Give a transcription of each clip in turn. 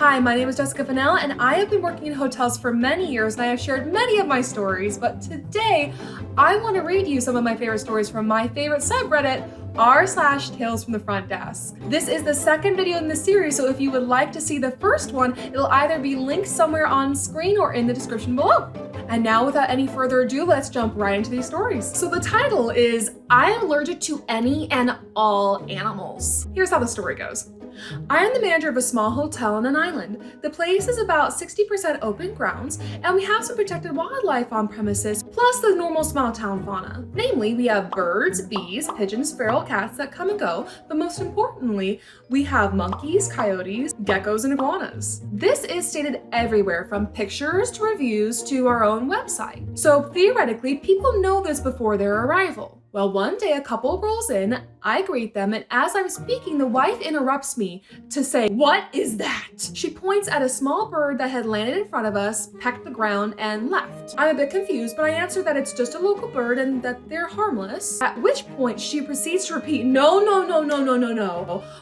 Hi, my name is Jessica Fennell, and I have been working in hotels for many years, and I have shared many of my stories, but today I want to read you some of my favorite stories from my favorite subreddit, r/TalesFromTheFrontDesk. This is the second video in the series, so if you would like to see the first one, it'll either be linked somewhere on screen or in the description below. And now, without any further ado, let's jump right into these stories. So the title is, I am allergic to any and all animals. Here's how the story goes. I am the manager of a small hotel on an island. The place is about 60% open grounds, and we have some protected wildlife on premises, plus the normal small town fauna. Namely, we have birds, bees, pigeons, feral cats that come and go, but most importantly, we have monkeys, coyotes, geckos, and iguanas. This is stated everywhere, from pictures to reviews to our own website. So theoretically, people know this before their arrival. Well, one day a couple rolls in, I greet them, and as I'm speaking, the wife interrupts me to say, "What is that?" She points at a small bird that had landed in front of us, pecked the ground, and left. I'm a bit confused, but I answer that it's just a local bird and that they're harmless. At which point she proceeds to repeat, no,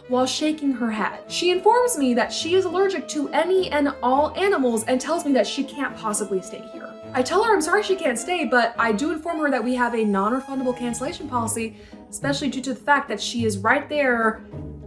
while shaking her head. She informs me that she is allergic to any and all animals and tells me that she can't possibly stay here. I tell her I'm sorry she can't stay, but I do inform her that we have a non-refundable cancellation policy, especially due to the fact that she is right there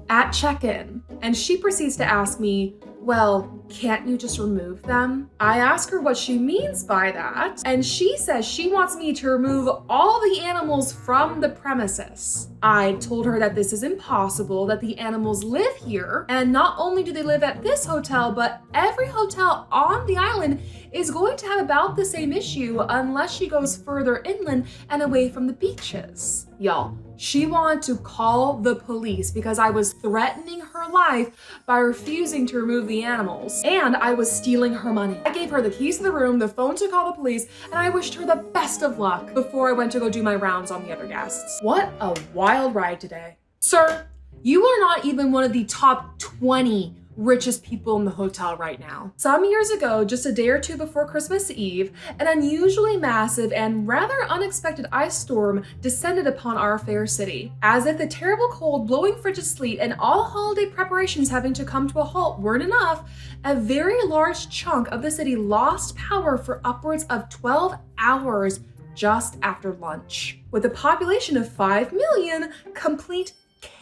at check-in. And she proceeds to ask me, well, can't you just remove them? I ask her what she means by that, and she says she wants me to remove all the animals from the premises. I told her that this is impossible, that the animals live here, and not only do they live at this hotel, but every hotel on the island is going to have about the same issue unless she goes further inland and away from the beaches. Y'all, she wanted to call the police because I was threatening her life by refusing to remove the animals, and I was stealing her money. I gave her the keys to the room, the phone to call the police, and I wished her the best of luck before I went to go do my rounds on the other guests. What a wild ride today. Sir, you are not even one of the top 20 richest people in the hotel right now. Some years ago, just a day or two before Christmas Eve, an unusually massive and rather unexpected ice storm descended upon our fair city. As if the terrible cold, blowing frigid sleet, and all holiday preparations having to come to a halt weren't enough, a very large chunk of the city lost power for upwards of 12 hours just after lunch. With a population of 5 million, complete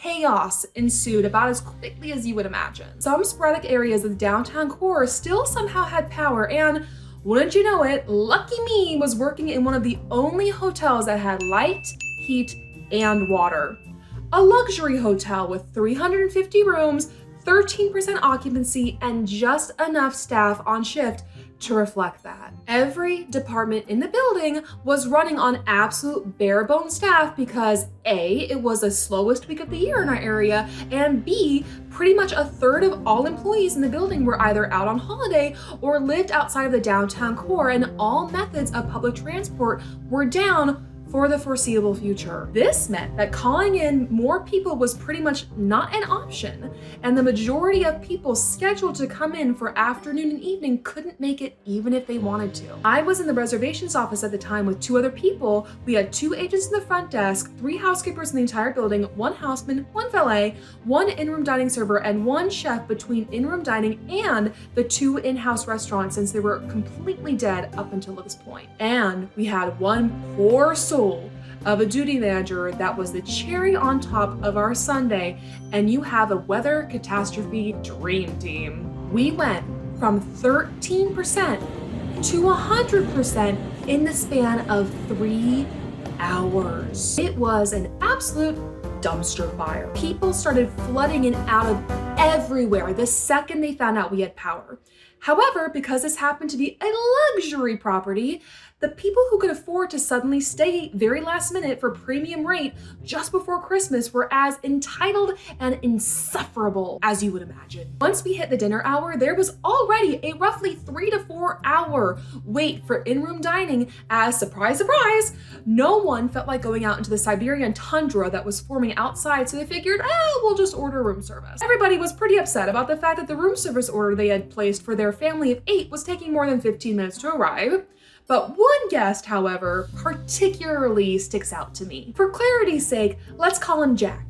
chaos ensued about as quickly as you would imagine. Some sporadic areas of the downtown core still somehow had power, and wouldn't you know it, lucky me was working in one of the only hotels that had light, heat, and water. A luxury hotel with 350 rooms, 13% occupancy, and just enough staff on shift to reflect that. Every department in the building was running on absolute bare bones staff because A, it was the slowest week of the year in our area, and B, pretty much a third of all employees in the building were either out on holiday or lived outside of the downtown core, and all methods of public transport were down for the foreseeable future. This meant that calling in more people was pretty much not an option, and the majority of people scheduled to come in for afternoon and evening couldn't make it even if they wanted to. I was in the reservations office at the time with 2 other people. We had 2 agents in the front desk, 3 housekeepers in the entire building, 1 houseman, 1 valet, 1 in-room dining server, and 1 chef between in-room dining and the 2 in-house restaurants, since they were completely dead up until this point. And we had 1 poor soul of a duty manager that was the cherry on top of our Sunday, and you have a weather catastrophe dream team. We went from 13% to 100% in the span of 3 hours. It was an absolute dumpster fire. People started flooding in out of everywhere the second they found out we had power. However, because this happened to be a luxury property, the people who could afford to suddenly stay very last minute for premium rate just before Christmas were as entitled and insufferable as you would imagine. Once we hit the dinner hour, there was already a roughly 3 to 4 hour wait for in-room dining as, surprise, surprise, no one felt like going out into the Siberian tundra that was forming outside, so they figured, we'll just order room service. Everybody was pretty upset about the fact that the room service order they had placed for their family of 8 was taking more than 15 minutes to arrive. But one guest, however, particularly sticks out to me. For clarity's sake, let's call him Jack.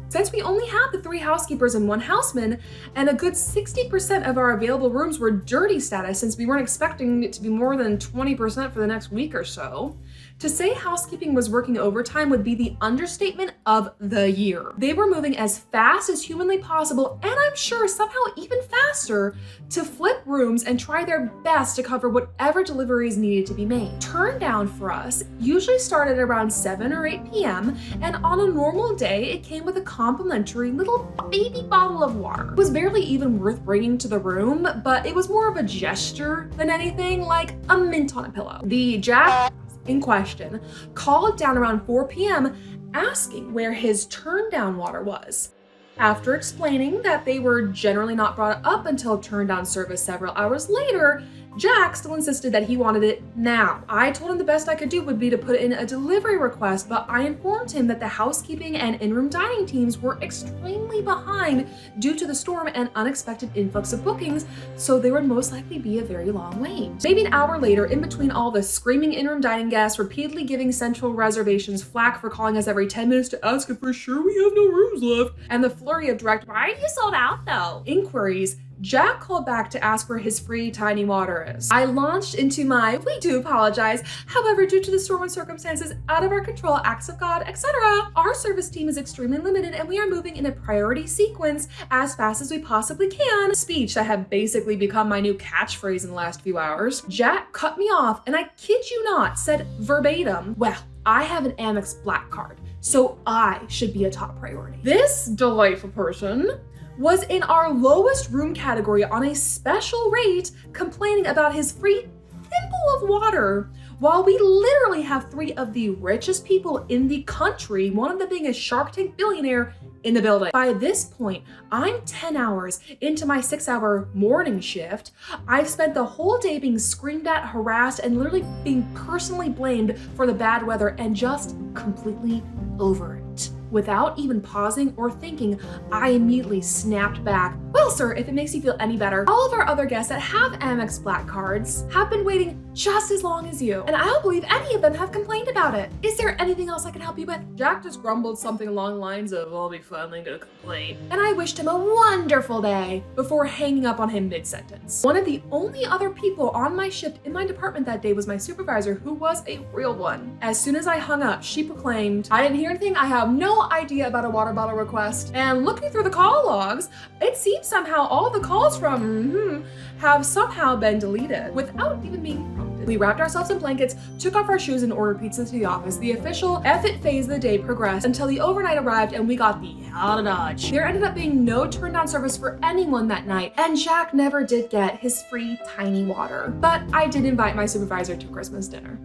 Since we only had the 3 housekeepers and 1 houseman, and a good 60% of our available rooms were dirty status since we weren't expecting it to be more than 20% for the next week or so, to say housekeeping was working overtime would be the understatement of the year. They were moving as fast as humanly possible, and I'm sure somehow even faster, to flip rooms and try their best to cover whatever deliveries needed to be made. Turn down for us usually started around 7 or 8 p.m., and on a normal day, it came with a complimentary little baby bottle of water. It was barely even worth bringing to the room, but it was more of a gesture than anything, like a mint on a pillow. The Jack in question called down around 4 p.m. asking where his turn down water was. After explaining that they were generally not brought up until turn down service several hours later, Jack still insisted that he wanted it now. I told him the best I could do would be to put in a delivery request, but I informed him that the housekeeping and in-room dining teams were extremely behind due to the storm and unexpected influx of bookings, so there would most likely be a very long wait. Maybe an hour later, in between all the screaming in-room dining guests repeatedly giving central reservations flack for calling us every 10 minutes to ask if we're sure we have no rooms left, and the flurry of direct, "Why are you sold out though?" inquiries, Jack called back to ask where his free tiny water is. I launched into my "we do apologize, however, due to the storm and circumstances out of our control, acts of God, etc., our service team is extremely limited and we are moving in a priority sequence as fast as we possibly can" speech that had basically become my new catchphrase in the last few hours. Jack cut me off and, I kid you not, said verbatim, "Well, I have an Amex Black card, so I should be a top priority." This delightful person was in our lowest room category on a special rate, complaining about his free thimble of water, while we literally have 3 of the richest people in the country, one of them being a Shark Tank billionaire, in the building. By this point, I'm 10 hours into my 6-hour morning shift. I've spent the whole day being screamed at, harassed, and literally being personally blamed for the bad weather and just completely over it. Without even pausing or thinking, I immediately snapped back, "Well, sir, if it makes you feel any better, all of our other guests that have Amex Black cards have been waiting just as long as you, and I don't believe any of them have complained about it. Is there anything else I can help you with?" Jack just grumbled something along the lines of, "I'll be finally gonna complain," and I wished him a wonderful day before hanging up on him mid-sentence. One of the only other people on my shift in my department that day was my supervisor, who was a real one. As soon as I hung up, she proclaimed, "I didn't hear anything. I have no idea about a water bottle request." And looking through the call logs, it seems somehow all the calls from have somehow been deleted without even being prompted. We wrapped ourselves in blankets, took off our shoes, and ordered pizza to the office. The official F-it phase of the day progressed until the overnight arrived and we got the hell out of Dodge. There ended up being no turn down service for anyone that night, and Jack never did get his free tiny water. But I did invite my supervisor to Christmas dinner.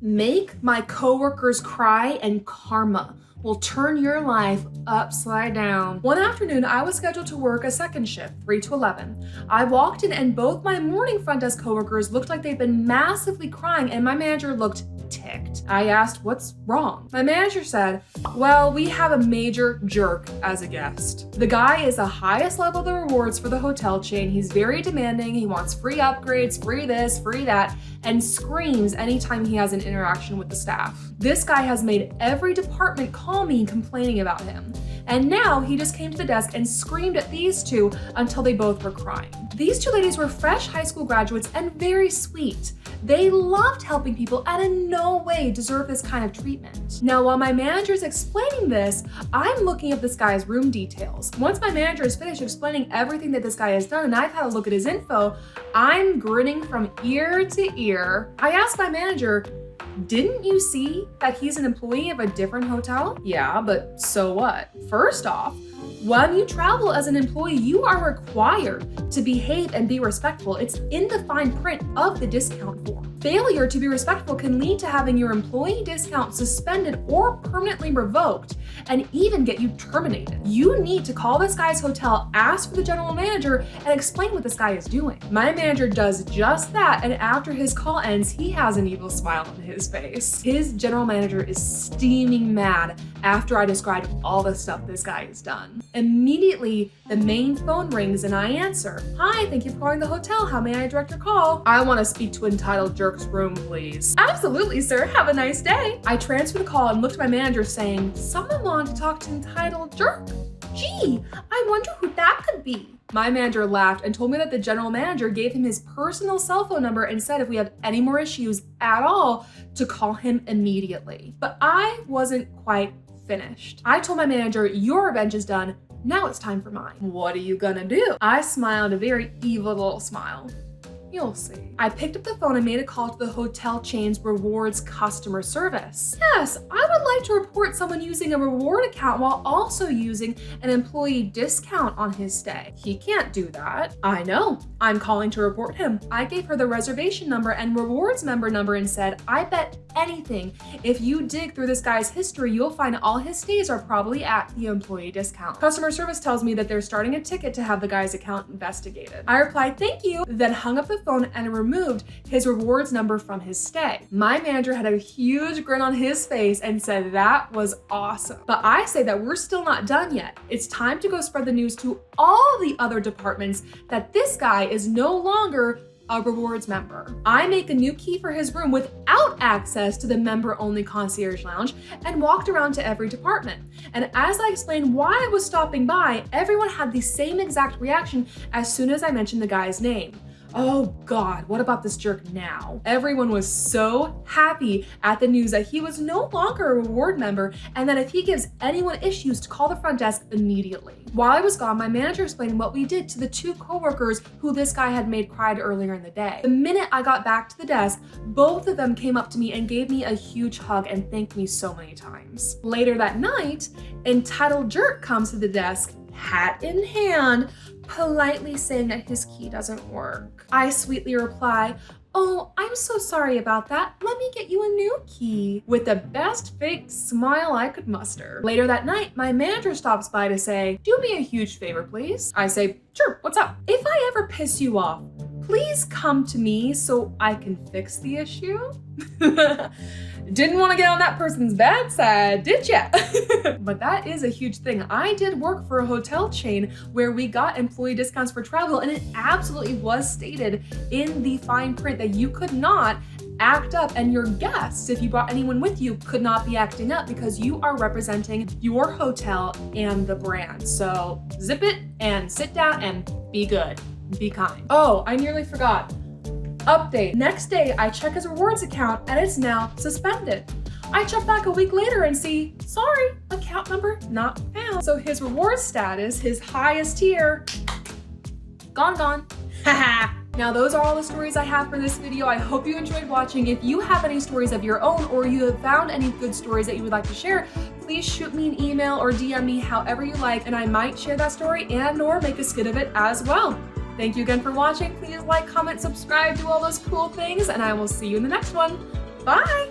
Make my coworkers cry and karma will turn your life upside down. One afternoon, I was scheduled to work a second shift, 3 to 11. I walked in and both my morning front desk coworkers looked like they'd been massively crying, and my manager looked ticked. I asked, "What's wrong?" My manager said, "Well, we have a major jerk as a guest. The guy is the highest level of the rewards for the hotel chain. He's very demanding. He wants free upgrades, free this, free that, and screams anytime he has an interaction with the staff. This guy has made every department call me complaining about him. And now he just came to the desk and screamed at these 2 until they both were crying." These 2 ladies were fresh high school graduates and very sweet. They loved helping people and in no way deserve this kind of treatment. Now, while my manager's explaining this, I'm looking up this guy's room details. Once my manager is finished explaining everything that this guy has done and I've had a look at his info, I'm grinning from ear to ear. I asked my manager, "Didn't you see that he's an employee of a different hotel?" "Yeah, but so what?" "First off, when you travel as an employee, you are required to behave and be respectful. It's in the fine print of the discount form. Failure to be respectful can lead to having your employee discount suspended or permanently revoked, and even get you terminated. You need to call this guy's hotel, ask for the general manager, and explain what this guy is doing." My manager does just that, and after his call ends, he has an evil smile on his face. His general manager is steaming mad after I described all the stuff this guy has done. Immediately, the main phone rings and I answer. Hi, thank you for calling the hotel. How may I direct your call? I want to speak to Entitled Jerk's room, please. Absolutely, sir. Have a nice day. I transfer the call and look to my manager saying, someone wanted to talk to Entitled Jerk. Gee, I wonder who that could be. My manager laughed and told me that the general manager gave him his personal cell phone number and said if we have any more issues at all, to call him immediately. But I wasn't quite finished. I told my manager, your revenge is done. Now it's time for mine. What are you gonna do? I smiled a very evil little smile. You'll see. I picked up the phone and made a call to the hotel chain's rewards customer service. Yes, I would like to report someone using a reward account while also using an employee discount on his stay. He can't do that. I know. I'm calling to report him. I gave her the reservation number and rewards member number and said, I bet anything, if you dig through this guy's history, you'll find all his stays are probably at the employee discount. Customer service tells me that they're starting a ticket to have the guy's account investigated. I replied, thank you, then hung up the phone and removed his rewards number from his stay. My manager had a huge grin on his face and said that was awesome. But I say that we're still not done yet. It's time to go spread the news to all the other departments that this guy is no longer a rewards member. I make a new key for his room without access to the member-only concierge lounge and walked around to every department. And as I explained why I was stopping by, everyone had the same exact reaction as soon as I mentioned the guy's name. Oh God, what about this jerk now? Everyone was so happy at the news that he was no longer a reward member and that if he gives anyone issues to call the front desk immediately. While I was gone, my manager explained what we did to the two coworkers who this guy had made cried earlier in the day. The minute I got back to the desk, both of them came up to me and gave me a huge hug and thanked me so many times. Later that night, Entitled Jerk comes to the desk, hat in hand, politely saying that his key doesn't work. I sweetly reply, oh, I'm so sorry about that. Let me get you a new key, with the best fake smile I could muster. Later that night, my manager stops by to say, do me a huge favor, please. I say, sure, what's up? If I ever piss you off, please come to me so I can fix the issue. Didn't want to get on that person's bad side, did ya? But that is a huge thing. I did work for a hotel chain where we got employee discounts for travel, and it absolutely was stated in the fine print that you could not act up, and your guests, if you brought anyone with you, could not be acting up because you are representing your hotel and the brand. So zip it and sit down and be good. Be kind. Oh, I nearly forgot. Update. Next day, I check his rewards account and it's now suspended. I check back a week later and see, sorry, account number not found. So his reward status, his highest tier, gone. Haha. Now those are all the stories I have for this video. I hope you enjoyed watching. If you have any stories of your own or you have found any good stories that you would like to share, please shoot me an email or DM me however you like, and I might share that story and or make a skit of it as well. Thank you again for watching. Please like, comment, subscribe, do all those cool things, and I will see you in the next one. Bye!